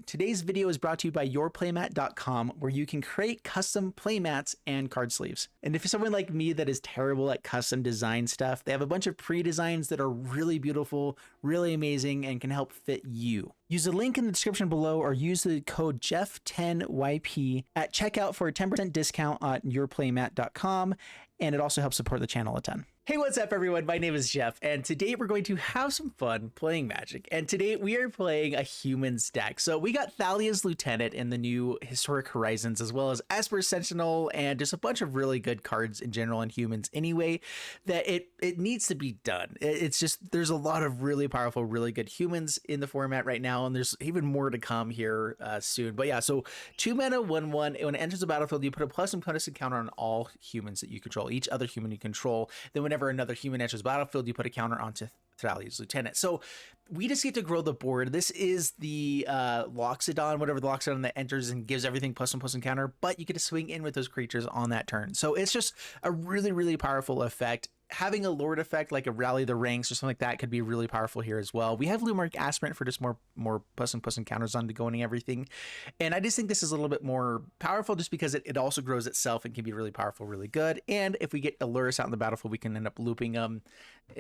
Today's video is brought to you by yourplaymat.com, where you can create custom playmats and card sleeves. And if you're someone like me that is terrible at custom design stuff, they have a bunch of pre-designs that are really beautiful, really amazing, and can help fit you. Use the link in the description below or use the code Jeff10YP at checkout for a 10% discount on yourplaymat.com, and it also helps support the channel a ton. Hey, what's up everyone? My name is Jeff, and today we're going to have some fun playing Magic. And today we are playing a humans deck. So we got Thalia's Lieutenant in the new Historic Horizons, as well as Esper Sentinel, and just a bunch of really good cards in general in humans anyway, that it needs to be done. It's just, there's a lot of really powerful, really good humans in the format right now, and there's even more to come here soon. But yeah, so 2 mana, 1/1. When it enters the battlefield, you put a plus and plus counter on all humans that you control, each other human you control. Then whenever another human enters the battlefield, you put a counter onto Thalia's Lieutenant. So we just get to grow the board. This is the Loxodon, whatever the Loxodon that enters and gives everything plus and counter, but you get to swing in with those creatures on that turn. So it's just a really, really powerful effect. Having a Lord effect like a Rally the Ranks or something like that could be really powerful here as well. We have Luminarch Aspirant for just more plus and counters on to going and everything. And I just think this is a little bit more powerful just because it also grows itself and can be really powerful, really good. And if we get a Lurrus out in the battlefield, we can end up looping them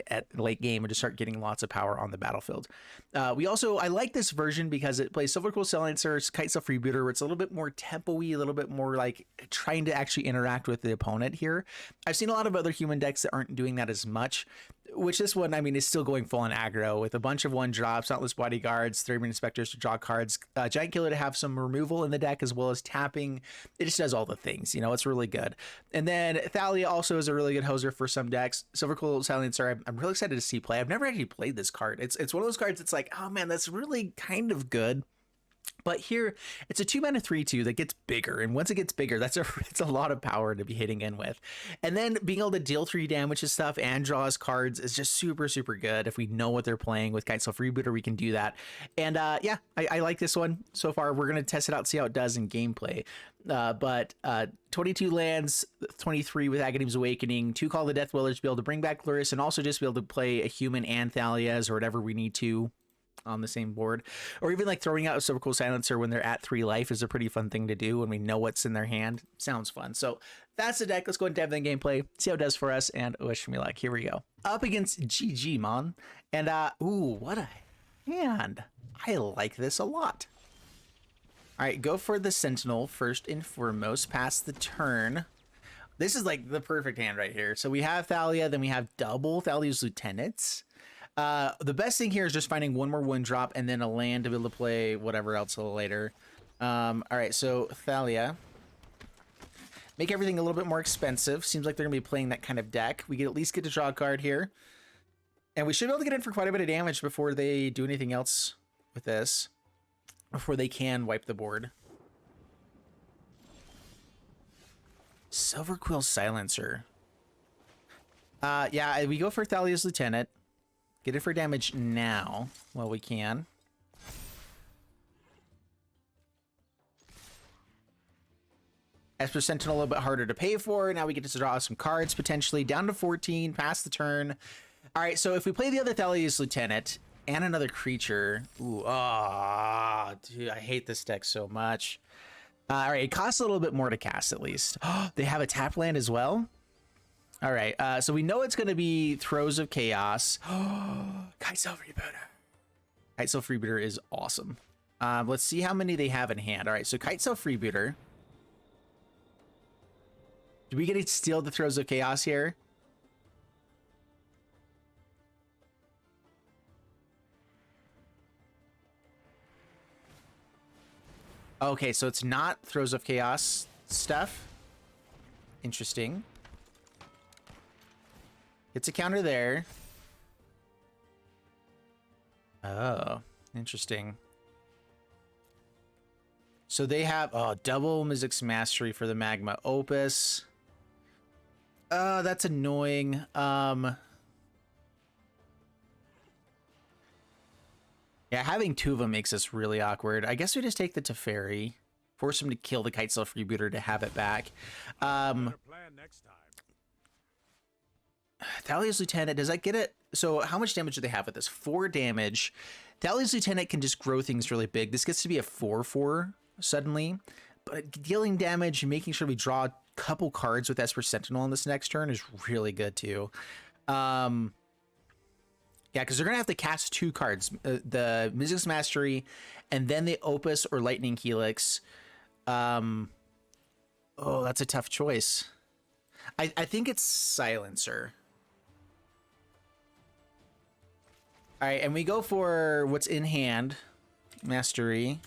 at late game and just start getting lots of power on the battlefield. I like this version because it plays Silverquill Silencer, Kitesail Freebooter, where it's a little bit more tempo-y, a little bit more like trying to actually interact with the opponent here. I've seen a lot of other human decks that aren't doing that as much, which this one, I mean, is still going full on aggro with a bunch of 1-drops, Dauntless Bodyguards, Thraben Inspectors to draw cards, Giant Killer to have some removal in the deck as well as tapping. It just does all the things, you know, it's really good. And then Thalia also is a really good hoser for some decks. Silverquill Silencer, I'm really excited to see play. I've never actually played this card. It's one of those cards that's like, oh man, that's really kind of good. But here, it's a 2 mana 3/2 that gets bigger, and once it gets bigger, it's a lot of power to be hitting in with. And then being able to deal 3 damage and stuff and draw us cards is just super, super good. If we know what they're playing with Kitesail Freebooter, we can do that. And yeah, I like this one so far. We're going to test it out, see how it does in gameplay. But 22 lands, 23 with Agadeem's Awakening, 2 Call the Death Willers to be able to bring back Lurrus, and also just be able to play a human and Thalia's or whatever we need to on the same board. Or even like throwing out a Silverquill Silencer when they're at 3 life is a pretty fun thing to do when we know what's in their hand. Sounds fun. So that's the deck. Let's go and dive in the gameplay, see how it does for us, and wish me luck. Here we go. Up against GG Mon. And ooh, what a hand. I like this a lot. All right, go for the Sentinel first and foremost, pass the turn. This is like the perfect hand right here. So we have Thalia, then we have double Thalia's Lieutenants. The best thing here is just finding 1 more 1-drop and then a land to be able to play whatever else a little later. All right, so Thalia. Make everything a little bit more expensive. Seems like they're going to be playing that kind of deck. We at least get to draw a card here. And we should be able to get in for quite a bit of damage before they do anything else with this. Before they can wipe the board. Silverquill Silencer. Yeah, we go for Thalia's Lieutenant. Get it for damage now while we can. Esper Sentinel a little bit harder to pay for. Now we get to draw some cards potentially. Down to 14, pass the turn. All right, so if we play the other Thalia's Lieutenant and another creature. Ooh, dude, I hate this deck so much. All right, it costs a little bit more to cast at least. They have a tap land as well. All right, so we know it's going to be Throes of Chaos. Kitesail Freebooter. Kitesail Freebooter is awesome. Let's see how many they have in hand. All right, so Kitesail Freebooter. Do we get to steal the Throes of Chaos here? Okay, so it's not Throes of Chaos stuff. Interesting. It's a counter there. Oh, interesting. So they have double Mizzix Mastery for the Magma Opus. That's annoying. Yeah, having 2 of them makes this really awkward. I guess we just take the Teferi, force him to kill the Kitesail Freebooter to have it back. Thalia's Lieutenant, does that get it? So how much damage do they have with this? 4 damage. Thalia's Lieutenant can just grow things really big. This gets to be a 4/4 suddenly. But dealing damage, making sure we draw a couple cards with Esper Sentinel on this next turn is really good too. Yeah, because they're going to have to cast 2 cards. The Mizzix Mastery and then the Opus or Lightning Helix. Oh, that's a tough choice. I think it's Silencer. All right, and we go for what's in hand. Mastery.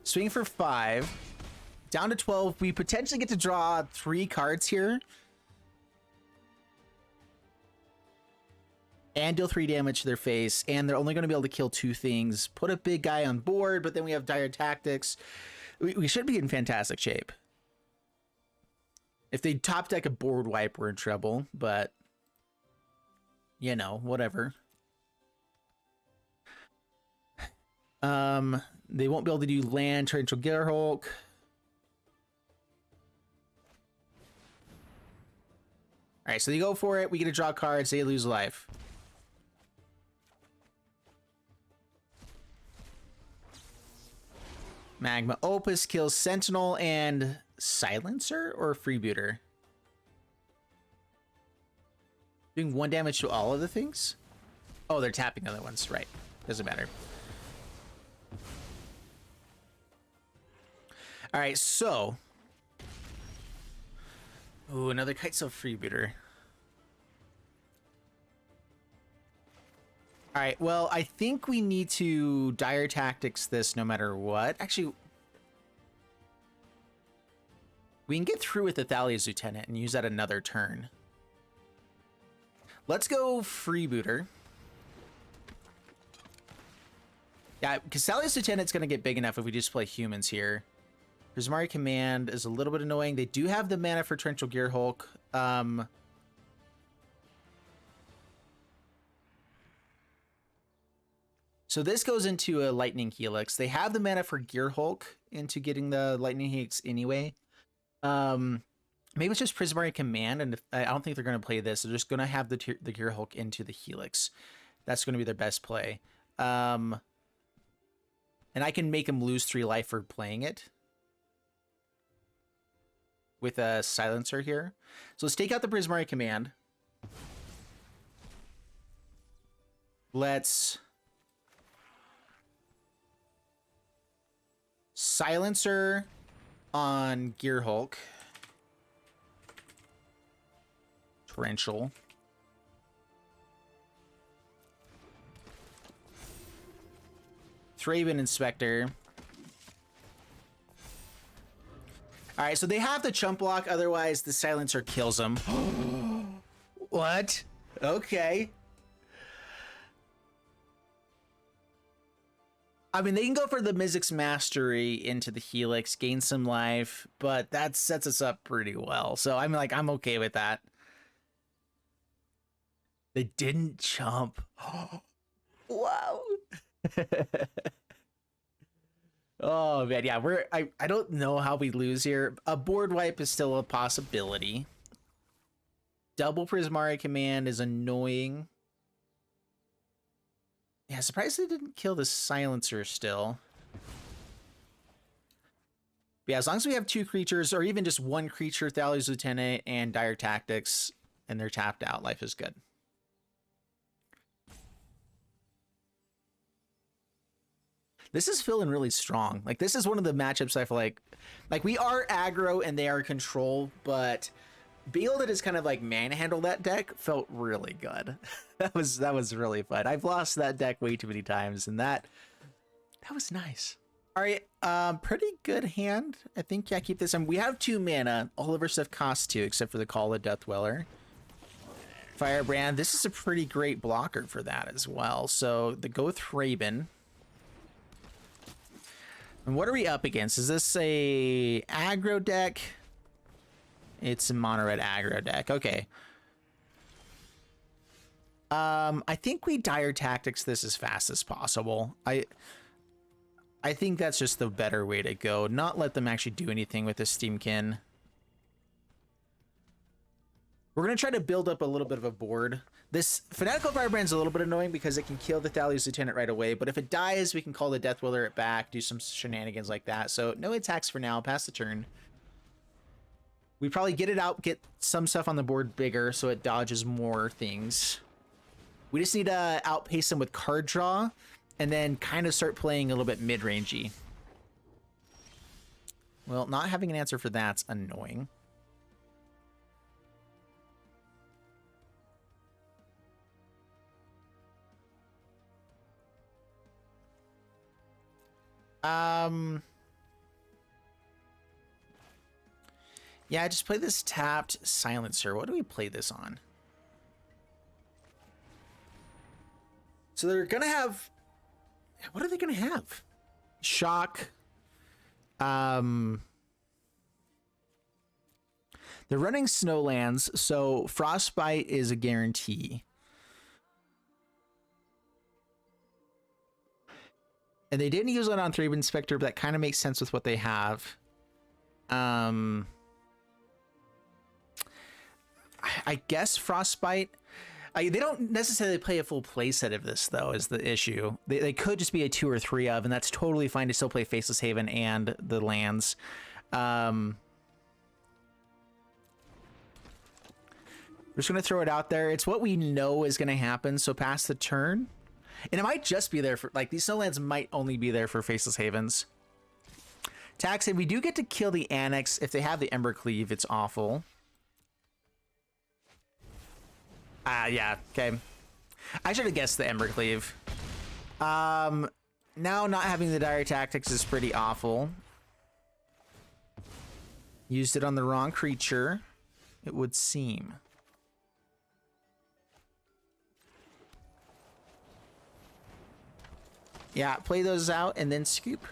Swing for 5. Down to 12. We potentially get to draw 3 cards here. And deal 3 damage to their face. And they're only going to be able to kill 2 things. Put a big guy on board, but then we have dire tactics. We should be in fantastic shape. If they top deck a board wipe, we're in trouble, but you know, whatever. They won't be able to do land, Torrential Gearhulk. All right, so they go for it. We get to draw cards. They lose life. Magma Opus kills Sentinel and Silencer or Freebooter? Doing 1 damage to all of the things? Oh, they're tapping other ones. Right. Doesn't matter. All right, so. Ooh, another Kitesail Freebooter. All right, well, I think we need to dire tactics this no matter what. Actually, we can get through with the Thalia's Lieutenant and use that another turn. Let's go Freebooter. Yeah, because Thalia's Lieutenant's going to get big enough if we just play humans here. Prismari Command is a little bit annoying. They do have the mana for Torrential Gearhulk. So this goes into a Lightning Helix. They have the mana for Gearhulk into getting the Lightning Helix anyway. Maybe it's just Prismari Command, and I don't think they're going to play this. They're just going to have the Gearhulk into the Helix. That's going to be their best play. And I can make them lose 3 life for playing it with a Silencer here. So let's take out the Prismari Command. Let's Silencer on Gearhulk. Torrential. Thraben Inspector. All right, so they have the chump block, otherwise the Silencer kills them. What? Okay. I mean, they can go for the Mizzix Mastery into the Helix, gain some life, but that sets us up pretty well. So I'm like, I'm okay with that. They didn't chump. Wow. Oh man, yeah, I don't know how we lose here. A board wipe is still a possibility. Double Prismari Command is annoying. Yeah, surprised they didn't kill the Silencer still. But yeah, as long as we have 2 creatures, or even just 1 creature, Thalia's Lieutenant and Dire Tactics, and they're tapped out, life is good. This is feeling really strong. Like, this is one of the matchups I feel like we are aggro and they are control, but being able to just kind of like manhandle that deck felt really good. that was really fun. I've lost that deck way too many times, and that was nice. All right, pretty good hand. I think, yeah, keep this. We have 2 mana. All of our stuff costs 2, except for the Call of Death Dweller. Firebrand. This is a pretty great blocker for that as well. So the go Thraben. And what are we up against? Is this a aggro deck? It's a mono red aggro deck. Okay. I think we dire tactics this as fast as possible. I think that's just the better way to go. Not let them actually do anything with the Steamkin. We're going to try to build up a little bit of a board. This Fanatical Firebrand's a little bit annoying because it can kill the Thalia's Lieutenant right away, but if it dies, we can call the Death Willer it back, do some shenanigans like that. So no attacks for now, pass the turn. We probably get it out, get some stuff on the board bigger so it dodges more things. We just need to outpace them with card draw and then kind of start playing a little bit mid-rangey. Well, not having an answer for that's annoying. Yeah, just play this tapped Silencer. What do we play this on? So they're gonna have... What are they gonna have? Shock. They're running Snowlands, so Frostbite is a guarantee. And they didn't use it on Thraben Inspector, but that kind of makes sense with what they have. I guess Frostbite. They don't necessarily play a full playset of this, though, is the issue. They could just be a 2 or 3 of, and that's totally fine to still play Faceless Haven and the lands. We're just going to throw it out there. It's what we know is going to happen, so pass the turn. And it might just be there for, like, these Snowlands might only be there for Faceless Havens. Tax, and we do get to kill the Annex. If they have the Ember Cleave, it's awful. Yeah, okay. I should have guessed the Ember Cleave. Now not having the Dire Tactics is pretty awful. Used it on the wrong creature, it would seem. Yeah, play those out and then scoop.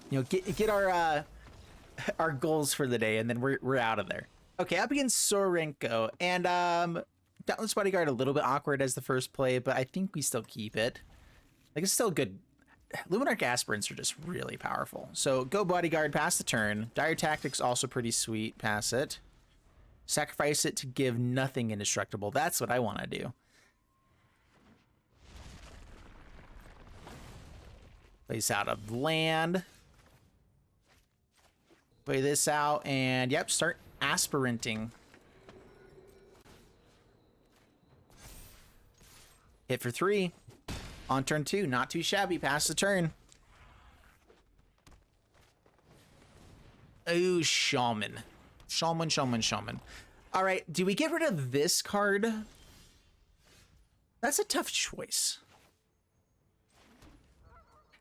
You know, get our goals for the day, and then we're out of there. Okay, up against Sorenko, and Dauntless Bodyguard a little bit awkward as the first play, but I think we still keep it. Like, it's still good. Luminarch Aspirants are just really powerful. So go Bodyguard, pass the turn. Dire Tactics also pretty sweet, pass it. Sacrifice it to give nothing indestructible. That's what I want to do. Place out of land. Play this out, and yep, start aspiranting. Hit for 3. On turn 2, not too shabby. Pass the turn. Ooh, Shaman. Shaman. All right, do we get rid of this card? That's a tough choice.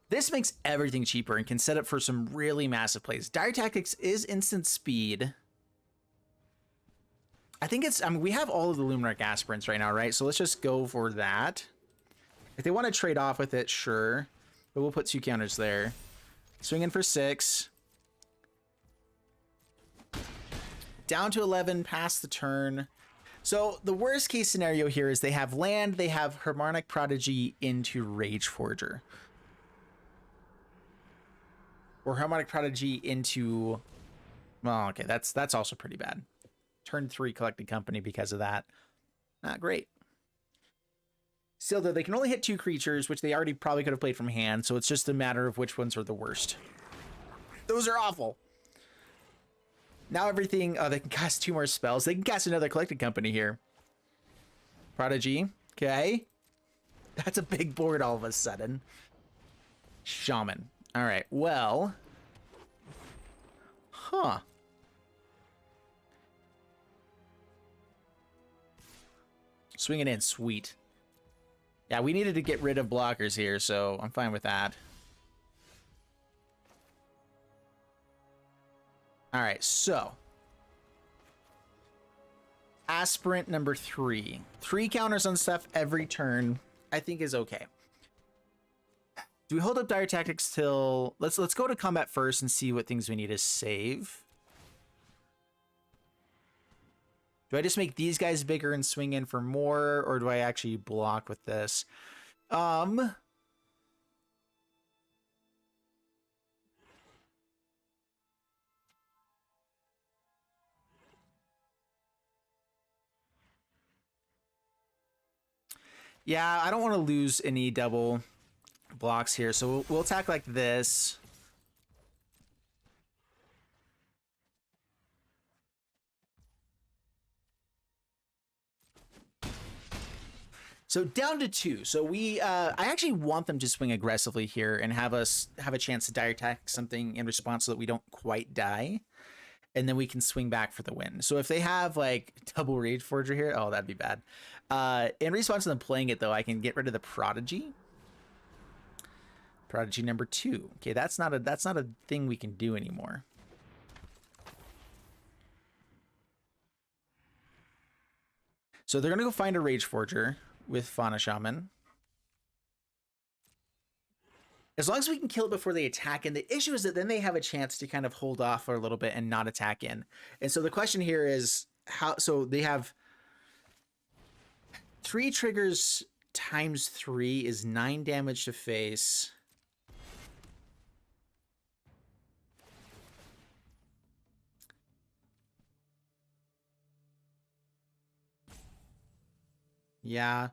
This makes everything cheaper and can set up for some really massive plays. Dire Tactics is instant speed. I think it's, I mean, we have all of the Luminarch Aspirants right now, right? So let's just go for that. If they want to trade off with it, sure. But we'll put 2 counters there. Swing in for 6. Down to 11, pass the turn. So the worst case scenario here is they have land, they have Harmonic Prodigy into Rage Forger. Or Harmonic Prodigy into... Well, okay, that's also pretty bad. Turn 3 Collected Company because of that. Not great. Still, though, they can only hit 2 creatures, which they already probably could have played from hand, so it's just a matter of which ones are the worst. Those are awful. Now everything... Oh, they can cast 2 more spells. They can cast another Collected Company here. Prodigy. Okay. That's a big board all of a sudden. Shaman. All right, well... Huh. Swing it in, sweet. Yeah, we needed to get rid of blockers here, so I'm fine with that. All right, so... Aspirant number 3. 3 counters on stuff every turn, I think is okay. Do we hold up Dire Tactics till... Let's go to combat first and see what things we need to save. Do I just make these guys bigger and swing in for more, or do I actually block with this? Yeah, I don't want to lose any double blocks here, so we'll attack like this. So down to 2. So I actually want them to swing aggressively here and have us have a chance to dire attack something in response so that we don't quite die. And then we can swing back for the win. So if they have like double Rage Forger here, oh, that'd be bad. In response to them playing it though, I can get rid of the Prodigy. Prodigy number 2. Okay, that's not a thing we can do anymore. So they're gonna go find a Rage Forger with Fauna Shaman. As long as we can kill it before they attack in. The issue is that then they have a chance to kind of hold off for a little bit and not attack in. And so the question here is how, so they have 3 triggers times 3 is 9 damage to face. Yeah.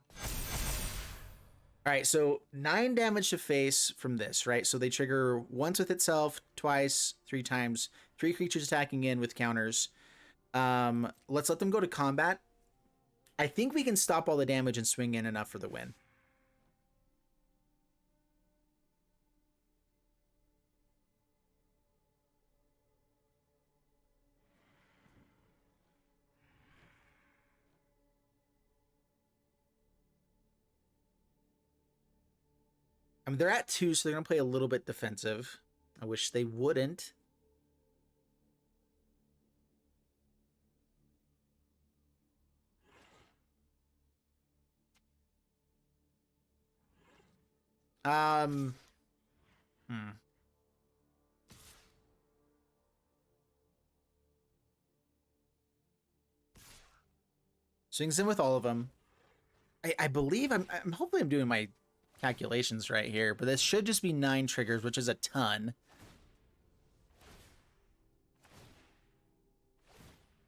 All right, so 9 damage to face from this, right? So they trigger once with itself, twice, 3 times, 3 creatures attacking in with counters. Let's let them go to combat. I think we can stop all the damage and swing in enough for the win. I mean, they're at 2, so they're going to play a little bit defensive. I wish they wouldn't. Swings in with all of them. I believe I'm hopefully I'm doing my calculations right here, but this should just be 9 triggers, which is a ton.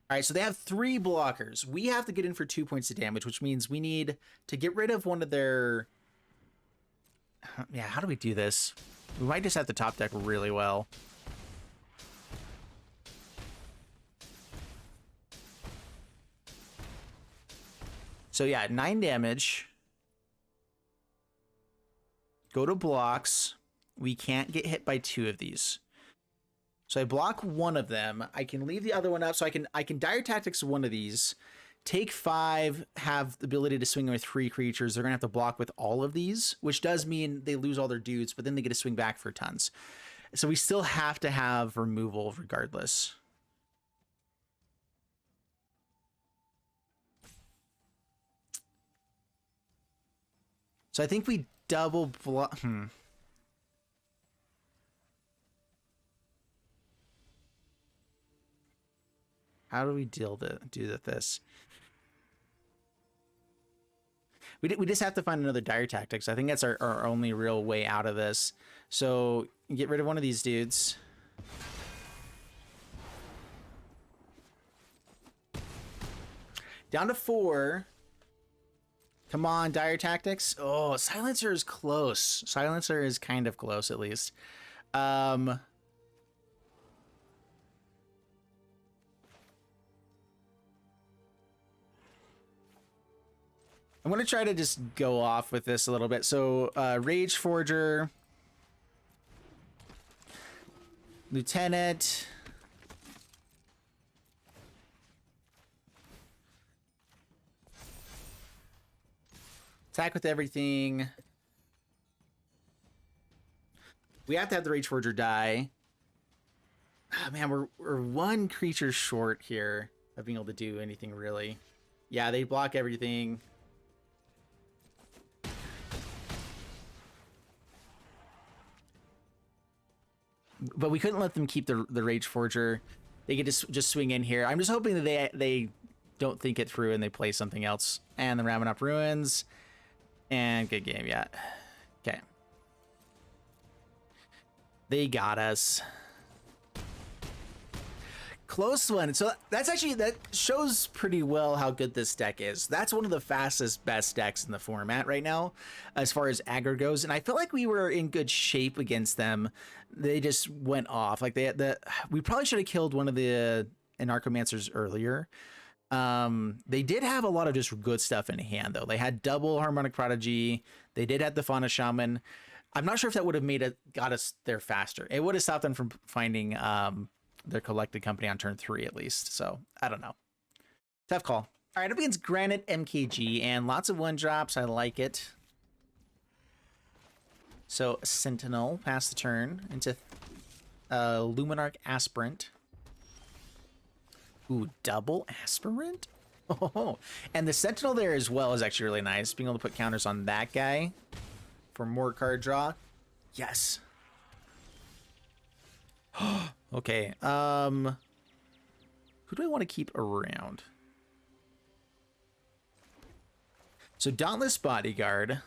All right, so they have 3 blockers. We have to get in for 2 points of damage, which means we need to get rid of one of their... Yeah, how do we do this? We might just have to top deck really well. So yeah, 9 damage. Go to blocks. We can't get hit by 2 of these. So I block one of them. I can leave the other one up, so I can dire tactics one of these. Take 5, have the ability to swing with 3 creatures. They're gonna have to block with all of these, which does mean they lose all their dudes, but then they get to swing back for tons. So we still have to have removal regardless. So I think we double block. How do we do this? We just have to find another dire tactics. I think that's our only real way out of this. So get rid of one of these dudes. Down to 4. Come on, dire tactics. Oh, Silencer is close. Silencer is kind of close, at least. I'm going to try to just go off with this a little bit. So, Rage Forger, Lieutenant, attack with everything. We have to have the Rage Forger die. Oh, man, we're 1 creature short here of being able to do anything really. Yeah, they block everything. But we couldn't let them keep the Rage Forger. They could just swing in here. I'm just hoping that they don't think it through and they play something else. And the Ravenop Ruins. And good game, yeah. Okay. They got us. Close one. So that's actually, that shows pretty well how good this deck is. That's one of the fastest, best decks in the format right now, as far as aggro goes. And I feel like we were in good shape against them. They just went off. Like we probably should have killed one of the Anarchomancers earlier. They did have a lot of just good stuff in hand though. They had double Harmonic Prodigy. They did have the Fauna Shaman. I'm not sure if that would have got us there faster. It would have stopped them from finding, their collected company on turn 3 at least. So I don't know. Tough call. All right, up against Granite MKG and lots of 1-drops. I like it. So Sentinel, pass the turn into Luminarch Aspirant. Ooh, double Aspirant? Oh, and the Sentinel there as well is actually really nice. Being able to put counters on that guy for more card draw. Yes. Okay, who do I want to keep around? So Dauntless Bodyguard.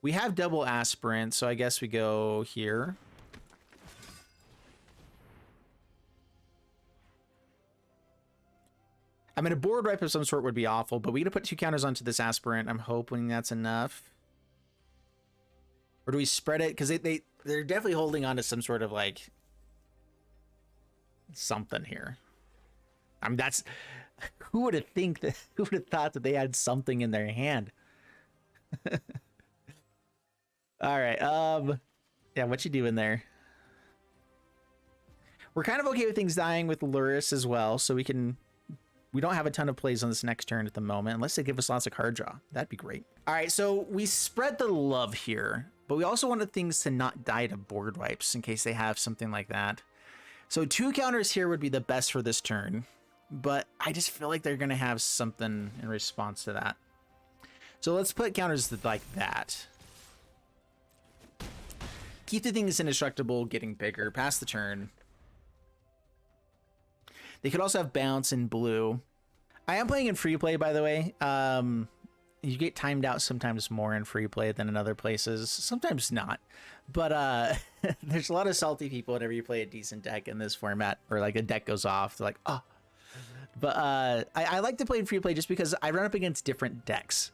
We have double Aspirant, so I guess we go here. I mean, a board wipe of some sort would be awful, but we gotta put 2 counters onto this Aspirant. I'm hoping that's enough. Or do we spread it? Because they're definitely holding on to some sort of, like, something here. I mean, that's... Who would have thought that they had something in their hand? All right, yeah, what you doing there? We're kind of okay with things dying with Lurrus as well, so we don't have a ton of plays on this next turn at the moment, unless they give us lots of card draw. That'd be great. All right, so we spread the love here, but we also wanted things to not die to board wipes in case they have something like that. So 2 counters here would be the best for this turn, but I just feel like they're going to have something in response to that. So let's put counters like that. Keep the things indestructible, getting bigger, pass the turn. They could also have bounce in blue. I am playing in free play, by the way. You get timed out sometimes more in free play than in other places. Sometimes not. But there's a lot of salty people whenever you play a decent deck in this format, or like a deck goes off. They're like, oh. But I like to play in free play just because I run up against different decks.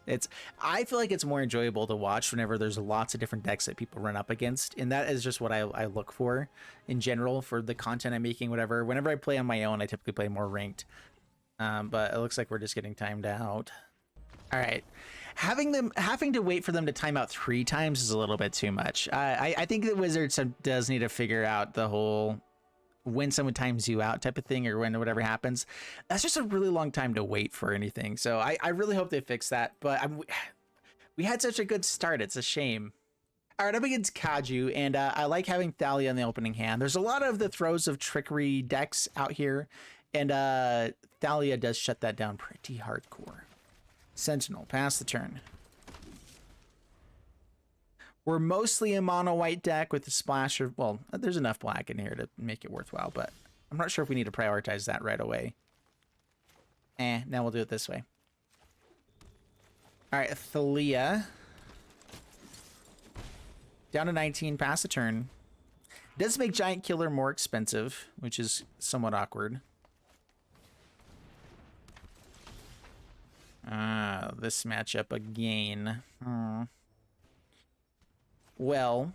I feel like it's more enjoyable to watch whenever there's lots of different decks that people run up against. And that is just what I look for in general for the content I'm making, whatever. Whenever I play on my own, I typically play more ranked. But it looks like we're just getting timed out. All right. Having to wait for them to time out 3 times is a little bit too much. I think the Wizards does need to figure out the whole when someone times you out type of thing, or when whatever happens. That's just a really long time to wait for anything. So I really hope they fix that. But we had such a good start. It's a shame. All right, up against Kaju, and I like having Thalia in the opening hand. There's a lot of the throws of trickery decks out here, and Thalia does shut that down pretty hardcore. Sentinel, pass the turn. We're mostly a mono white deck with a splash of, well, there's enough black in here to make it worthwhile, but I'm not sure if we need to prioritize that right away. Now we'll do it this way. All right, Thalia. Down to 19, pass the turn. It does make Giant Killer more expensive, which is somewhat awkward. This matchup again. Well,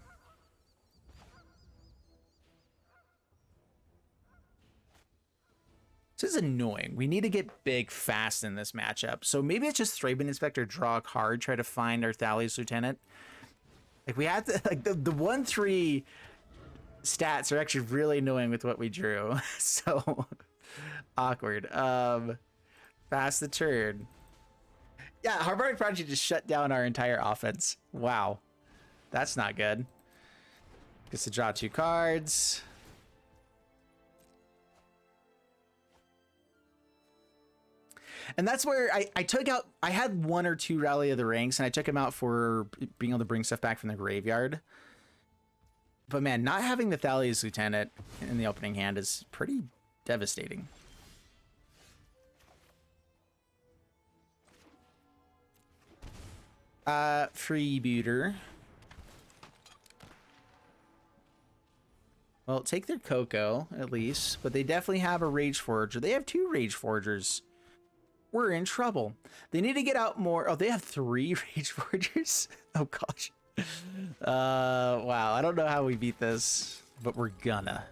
this is annoying. We need to get big fast in this matchup. So maybe it's just Thraben Inspector, draw a card, try to find our Thalia's Lieutenant. Like we have to, like the 1-3 stats are actually really annoying with what we drew. So awkward. Pass the turn. Yeah, Harmonic Prodigy just shut down our entire offense. Wow. That's not good. Gets to draw 2 cards. And that's where I took out, I had 1 or 2 Rally of the Ranks, and I took them out for being able to bring stuff back from the graveyard. But man, not having the Thalia's Lieutenant in the opening hand is pretty devastating. Freebooter. Well, take their Cocoa, at least. But they definitely have a Rage Forger. They have 2 Rage Forgers. We're in trouble. They need to get out more. Oh, they have 3 Rage Forgers? Oh, gosh. Wow. I don't know how we beat this, but we're gonna.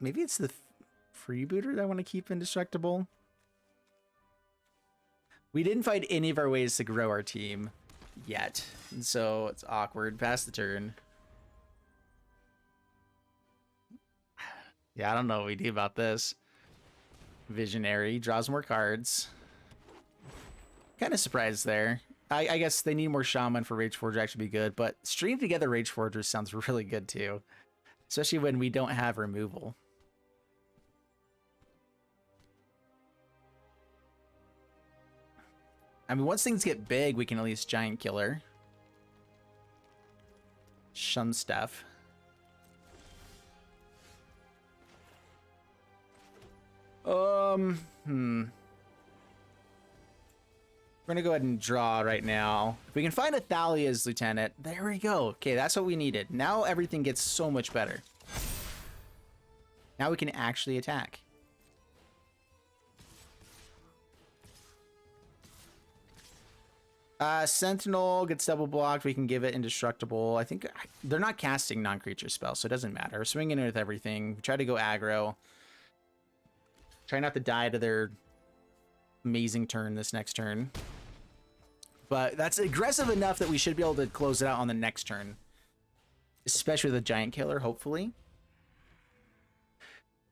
Maybe it's the Freebooter that I want to keep indestructible. We didn't find any of our ways to grow our team yet, and so it's awkward. Pass the turn. Yeah, I don't know what we do about this. Visionary draws more cards. Kind of surprised there. I guess they need more Shaman for Rage Forger to actually be good, but stringing together Rage Forgers sounds really good too. Especially when we don't have removal. I mean, once things get big, we can at least Giant Killer. Shun stuff. We're gonna go ahead and draw right now. If we can find a Thalia's Lieutenant, there we go. Okay, that's what we needed. Now everything gets so much better. Now we can actually attack. Sentinel gets double blocked. We can give it indestructible. I think they're not casting non-creature spells, so it doesn't matter. We're swinging in with everything. We try to go aggro. Try not to die to their amazing turn this next turn. But that's aggressive enough that we should be able to close it out on the next turn. Especially the Giant Killer, hopefully.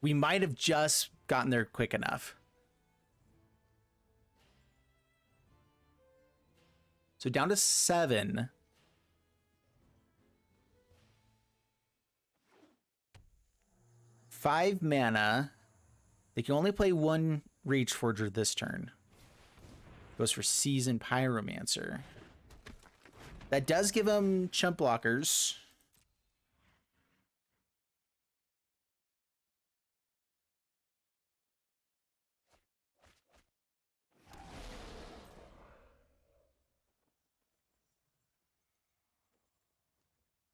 We might have just gotten there quick enough. So down to 7. Five mana. They can only play 1 Rage Forger this turn. Goes for Seasoned Pyromancer. That does give them chump blockers.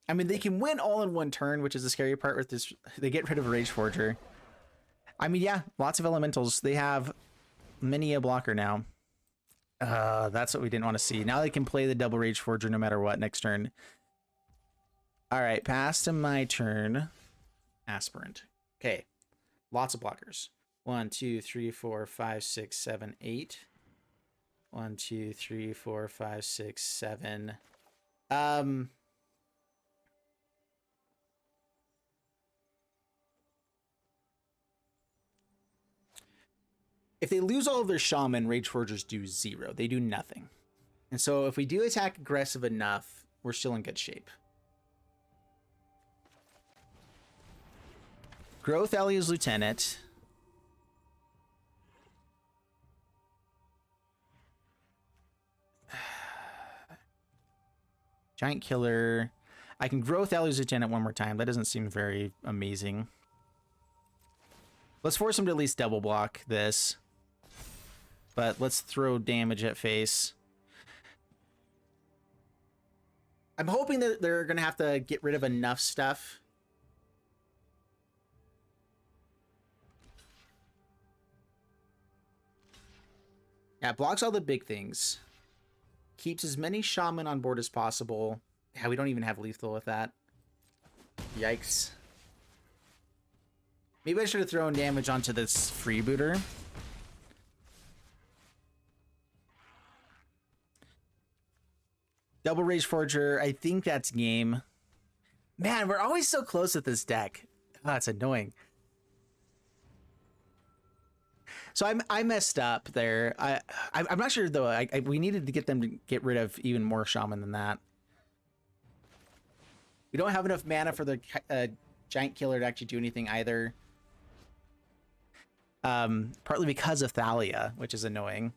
I mean, they can win all in one turn, which is the scary part with this. They get rid of a Rage Forger. I mean, yeah, lots of elementals. They have many a blocker now. That's what we didn't want to see. Now they can play the double Rage Forger no matter what next turn. All right, pass to my turn. Aspirant. Okay, lots of blockers. 1, 2, 3, 4, 5, 6, 7, 8. 1, 2, 3, 4, 5, 6, 7. If they lose all of their Shaman, Rage Forgers do 0. They do nothing. And so if we do attack aggressive enough, we're still in good shape. Grow Thalia's Lieutenant. Giant Killer. I can grow Thalia's Lieutenant one more time. That doesn't seem very amazing. Let's force him to at least double block this. But let's throw damage at face. I'm hoping that they're going to have to get rid of enough stuff. Yeah, blocks all the big things. Keeps as many Shaman on board as possible. Yeah, we don't even have lethal with that. Yikes. Maybe I should have thrown damage onto this Freebooter. Double Rage Forger, I think that's game. Man, we're always so close with this deck. Oh, that's annoying. So I messed up there. I'm not sure though. We needed to get them to get rid of even more Shaman than that. We don't have enough mana for the Giant Killer to actually do anything either. Partly because of Thalia, which is annoying.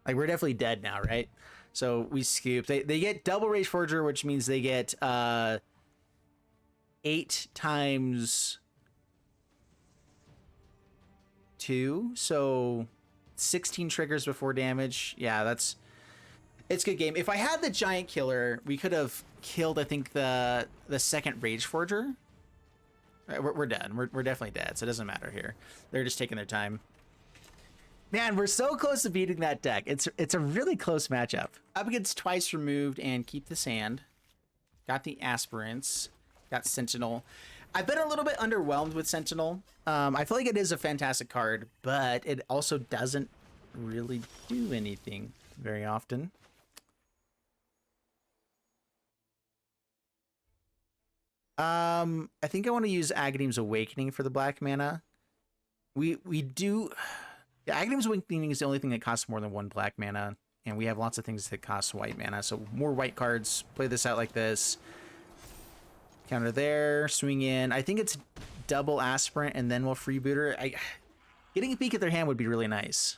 Like, we're definitely dead now, right? So we scoop. They get double Rage Forger, which means they get 8 times 2, so 16 triggers before damage. Yeah, it's a good game. If I had the giant killer, we could have killed, I think, the second Rage Forger. We're dead. We're definitely dead, so it doesn't matter here. They're just taking their time. Man, we're so close to beating that deck. It's a really close matchup. Up against Twice Removed and Keep the Sand. Got the Aspirants. Got Sentinel. I've been a little bit underwhelmed with Sentinel. I feel like it is a fantastic card, but it also doesn't really do anything very often. I think I want to use Agadeem's Awakening for the black mana. We do... Yeah, Agadeem's Awakening is the only thing that costs more than 1 black mana, and we have lots of things that cost white mana, so more white cards. Play this out like this. Counter there, swing in. I think it's double Aspirant, and then we'll Freebooter. Getting a peek at their hand would be really nice.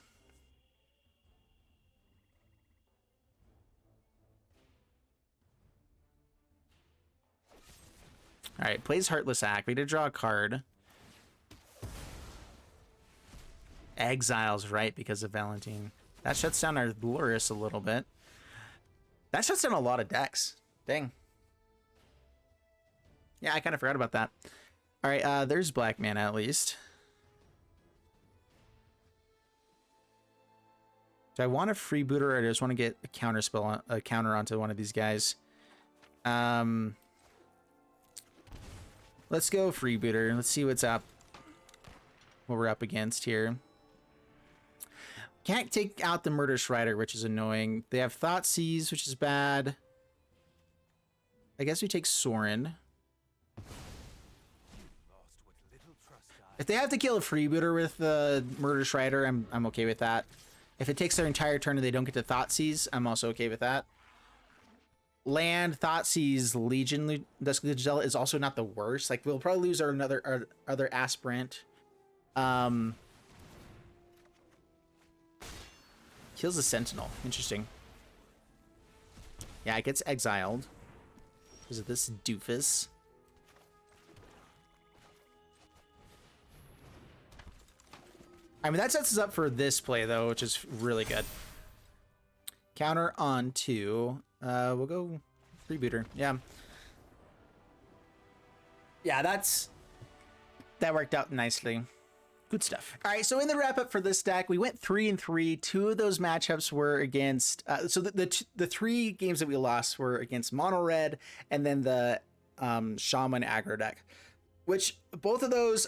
All right, plays Heartless Act. We did draw a card. Exiles, right, because of Valentine. That shuts down our Lurrus a little bit. That shuts down a lot of decks. Dang. Yeah, I kind of forgot about that. All right, there's black mana at least. Do I want a Freebooter, or I just want to get a counter spell, a counter onto one of these guys? Let's go Freebooter. Let's see what's up. What we're up against here. Can't take out the Murderous Rider, which is annoying. They have Thoughtseize, which is bad. I guess we take Sorin. If they have to kill a Freebooter with the Murderous Rider, I'm okay with that. If it takes their entire turn and they don't get to Thoughtseize, I'm also okay with that. Land, Thoughtseize, Legion, Decklist Zealot is also not the worst. Like, we'll probably lose our other Aspirant. Kills the Sentinel. Interesting. Yeah, it gets exiled because of this doofus. I mean, that sets us up for this play, though, which is really good. Counter on 2. We'll go Freebooter. Yeah. Yeah, that worked out nicely. Good stuff. All right, so in the wrap up for this deck, we went 3-3. 2 of those matchups were against. So the 3 games that we lost were against Mono Red and then the Shaman aggro deck, which both of those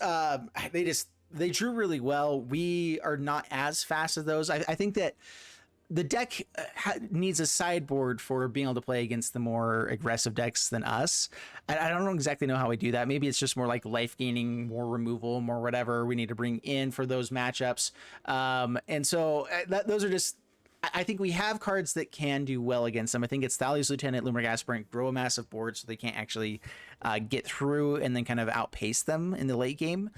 they drew really well. We are not as fast as those. I think that the deck needs a sideboard for being able to play against the more aggressive decks than us. I don't exactly know how we do that. Maybe it's just more like life gaining, more removal, more whatever we need to bring in for those matchups. And so those are just, I think we have cards that can do well against them. I think it's Thalia's Lieutenant, Luminarch Aspirant, grow a massive board so they can't actually get through and then kind of outpace them in the late game.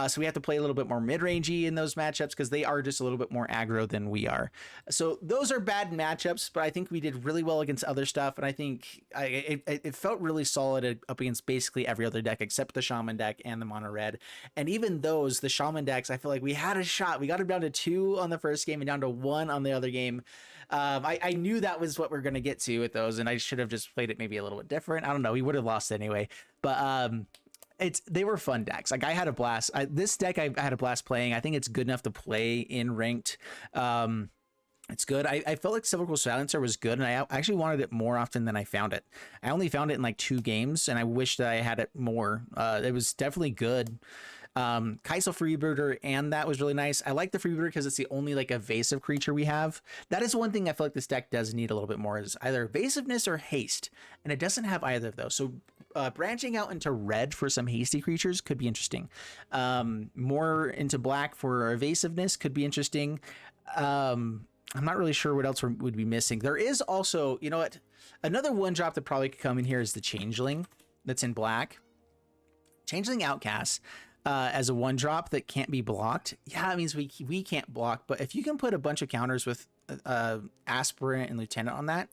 So we have to play a little bit more mid-rangey in those matchups because they are just a little bit more aggro than we are. So those are bad matchups, but I think we did really well against other stuff. And I think it felt really solid up against basically every other deck except the Shaman deck and the Mono Red. And even those, the Shaman decks, I feel like we had a shot. We got them down to 2 on the first game and down to 1 on the other game. I knew that was what we're going to get to with those, and I should have just played it maybe a little bit different. I don't know. We would have lost anyway, but they were fun decks. Like, I had a blast. This deck I had a blast playing. I think it's good enough to play in ranked. It's good. I felt like Silverquill Silencer was good, and I actually wanted it more often than I found it. I only found it in like 2 games, and I wish that I had it more. It was definitely good. Kitesail Freebooter, and that was really nice. I like the Freebooter because it's the only like evasive creature we have. That is one thing I feel like this deck does need a little bit more, is either evasiveness or haste, and it doesn't have either of those. So branching out into red for some hasty creatures could be interesting. More into black for evasiveness could be interesting. I'm not really sure what else would be missing. There is also, you know what, another 1-drop that probably could come in here is the Changeling that's in black. Changeling Outcast. As a 1-drop that can't be blocked. Yeah, it means we can't block, but if you can put a bunch of counters with Aspirant and Lieutenant on that,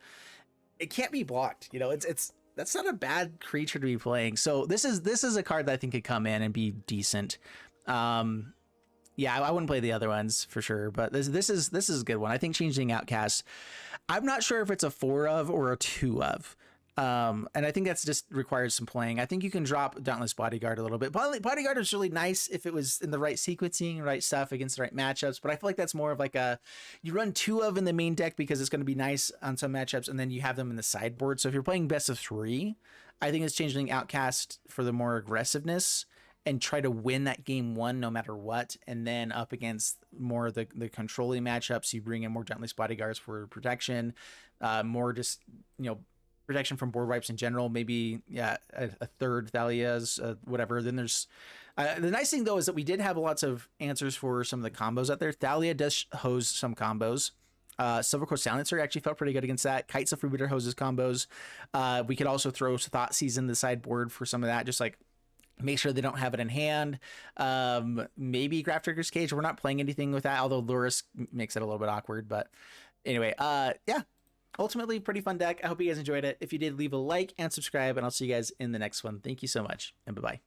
it can't be blocked. You know, it's that's not a bad creature to be playing. So this is a card that I think could come in and be decent. Yeah, I wouldn't play the other ones for sure, but this is a good one. I think Changeling Outcast, I'm not sure if it's a 4 of or a 2 of. And I think that's just requires some playing. I think you can drop Dauntless Bodyguard a little bit. Bodyguard is really nice if it was in the right sequencing, right stuff against the right matchups. But I feel like that's more of like you run 2 of in the main deck because it's going to be nice on some matchups, and then you have them in the sideboard. So if you're playing best of 3, I think it's Changeling Outcast for the more aggressiveness and try to win that game 1 no matter what. And then up against more of the controlling matchups, you bring in more Dauntless Bodyguards for protection, more just, protection from board wipes in general, maybe a third Thalia's, whatever. Then there's the nice thing though is that we did have lots of answers for some of the combos out there. Thalia does hose some combos. Silverquill Silencer actually felt pretty good against that. Kitesail Freebooter hoses combos. We could also throw Thoughtseize in the sideboard for some of that, just like make sure they don't have it in hand. Maybe Graph Trigger's Cage. We're not playing anything with that, although Lurrus makes it a little bit awkward. But anyway, yeah. Ultimately, pretty fun deck. I hope you guys enjoyed it. If you did, leave a like and subscribe, and I'll see you guys in the next one. Thank you so much, and bye-bye.